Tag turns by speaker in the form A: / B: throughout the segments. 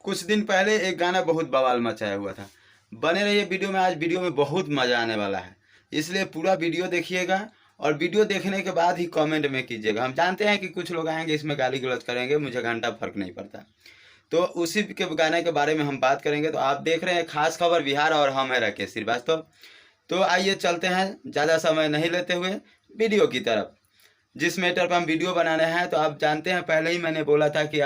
A: कुछ दिन पहले एक गाना बहुत बवाल मचाया हुआ था। बने रहिए वीडियो में, आज वीडियो में बहुत मज़ा आने वाला है, इसलिए पूरा वीडियो देखिएगा और वीडियो देखने के बाद ही कमेंट में कीजिएगा। हम जानते हैं कि कुछ लोग आएंगे इसमें गाली गलौज करेंगे, मुझे घंटा फर्क नहीं पड़ता। तो उसी के गाने के बारे में हम बात करेंगे। तो आप देख रहे हैं खास खबर बिहार और हम हैं राकेश श्रीवास्तव। तो आइए चलते हैं ज़्यादा समय नहीं लेते हुए वीडियो की तरफ। जिस मैटर पर हम वीडियो बनाने हैं, तो आप जानते हैं पहले ही मैंने बोला था कि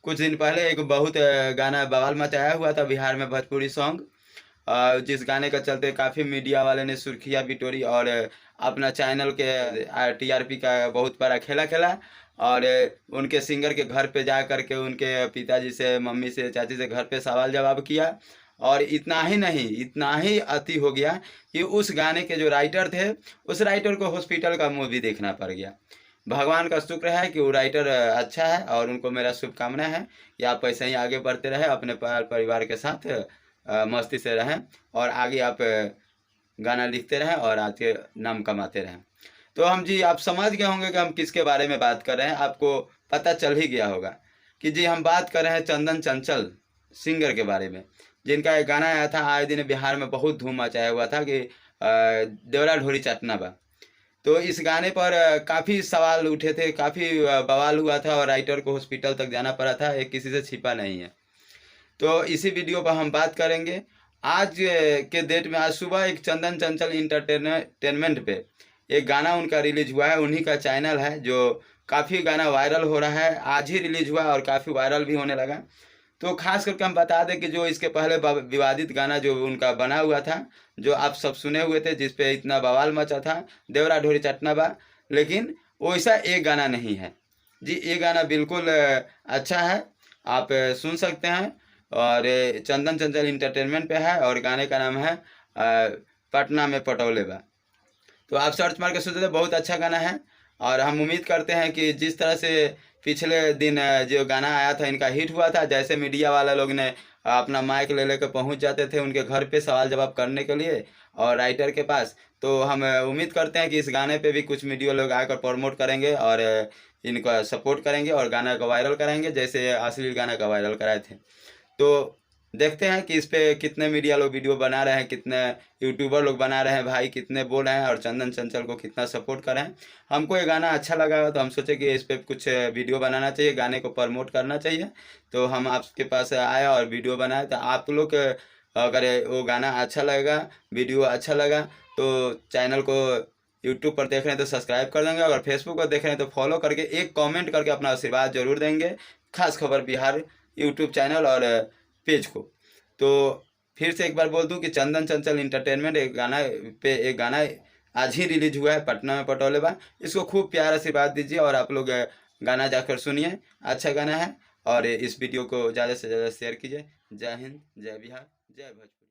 A: कुछ दिन पहले एक बहुत गाना बवाल मचाया हुआ था बिहार में, भोजपुरी सॉन्ग, जिस गाने का चलते काफ़ी मीडिया वाले ने सुर्खियाँ बिटोरी और अपना चैनल के टीआरपी का बहुत बड़ा खेला खेला। और उनके सिंगर के घर पे जा कर के उनके पिताजी से, मम्मी से, चाची से घर पे सवाल जवाब किया। और इतना ही नहीं, इतना ही अति हो गया कि उस गाने के जो राइटर थे, उस राइटर को हॉस्पिटल का मुँह भी देखना पड़ गया। भगवान का शुक्र है कि वो राइटर अच्छा है और उनको मेरा शुभकामनाएं है कि आप ऐसे ही आगे बढ़ते रहें, अपने परिवार के साथ मस्ती से रहें और आगे आप गाना लिखते रहें और आगे नाम कमाते रहें। तो हम जी, आप समझ गए होंगे कि हम किसके बारे में बात कर रहे हैं, आपको पता चल ही गया होगा कि जी हम बात कर रहे हैं चंदन चंचल सिंगर के बारे में, जिनका एक गाना आया था, आए दिन बिहार में बहुत धूम मचाया हुआ था कि देवरा ढोरी चटना बा। तो इस गाने पर काफ़ी सवाल उठे थे, काफ़ी बवाल हुआ था और राइटर को हॉस्पिटल तक जाना पड़ा था, ये किसी से छिपा नहीं है। तो इसी वीडियो पर हम बात करेंगे। आज के डेट में, आज सुबह एक चंदन चंचल इंटरटेनमेंट पे एक गाना उनका रिलीज हुआ है, उन्हीं का चैनल है, जो काफ़ी गाना वायरल हो रहा है। आज ही रिलीज हुआ और काफ़ी वायरल भी होने लगा। तो खास करके हम बता दें कि जो इसके पहले विवादित गाना जो उनका बना हुआ था, जो आप सब सुने हुए थे, जिस पे इतना बवाल मचा था, देवरा ढोरी चटना बा, लेकिन वैसा एक गाना नहीं है जी। ये गाना बिल्कुल अच्छा है, आप सुन सकते हैं। और चंदन चंचल इंटरटेनमेंट पे है और गाने का नाम है पटना में पटौले बा। तो आप सर्च मार के सुनते थे, बहुत अच्छा गाना है। और हम उम्मीद करते हैं कि जिस तरह से पिछले दिन जो गाना आया था इनका हिट हुआ था, जैसे मीडिया वाला लोग ने अपना माइक ले लेकर पहुंच जाते थे उनके घर पे सवाल जवाब करने के लिए और राइटर के पास, तो हम उम्मीद करते हैं कि इस गाने पे भी कुछ मीडिया लोग आकर प्रमोट करेंगे और इनका सपोर्ट करेंगे और गाना को वायरल कराएंगे, जैसे अश्लील गाना का वायरल कराए थे। तो देखते हैं कि इस पे कितने मीडिया लोग वीडियो बना रहे हैं, कितने यूट्यूबर लोग बना रहे हैं भाई, कितने बोल रहे हैं और चंदन चंचल को कितना सपोर्ट कर रहे हैं। हमको ये गाना अच्छा लगा तो हम सोचे कि इस पे कुछ वीडियो बनाना चाहिए, गाने को प्रमोट करना चाहिए। तो हम आपके पास आए और वीडियो बनाए। तो आप लोग अगर वो गाना अच्छा लगेगा, वीडियो अच्छा लगा, तो चैनल को यूट्यूब पर देख रहे हैं तो सब्सक्राइब कर देंगे, अगर फेसबुक पर देख रहे हैं तो फॉलो करके एक कमेंट करके अपना आशीर्वाद जरूर देंगे। खास खबर बिहार यूट्यूब चैनल और पेज को। तो फिर से एक बार बोल दूं कि चंदन चंचल इंटरटेनमेंट एक गाना आज ही रिलीज हुआ है, पटना में पटौले बा। इसको खूब प्यार आशीर्वाद दीजिए और आप लोग गाना जाकर सुनिए, अच्छा गाना है। और इस वीडियो को ज़्यादा से ज़्यादा शेयर कीजिए। जय हिंद, जय बिहार, जय भोजपुरी।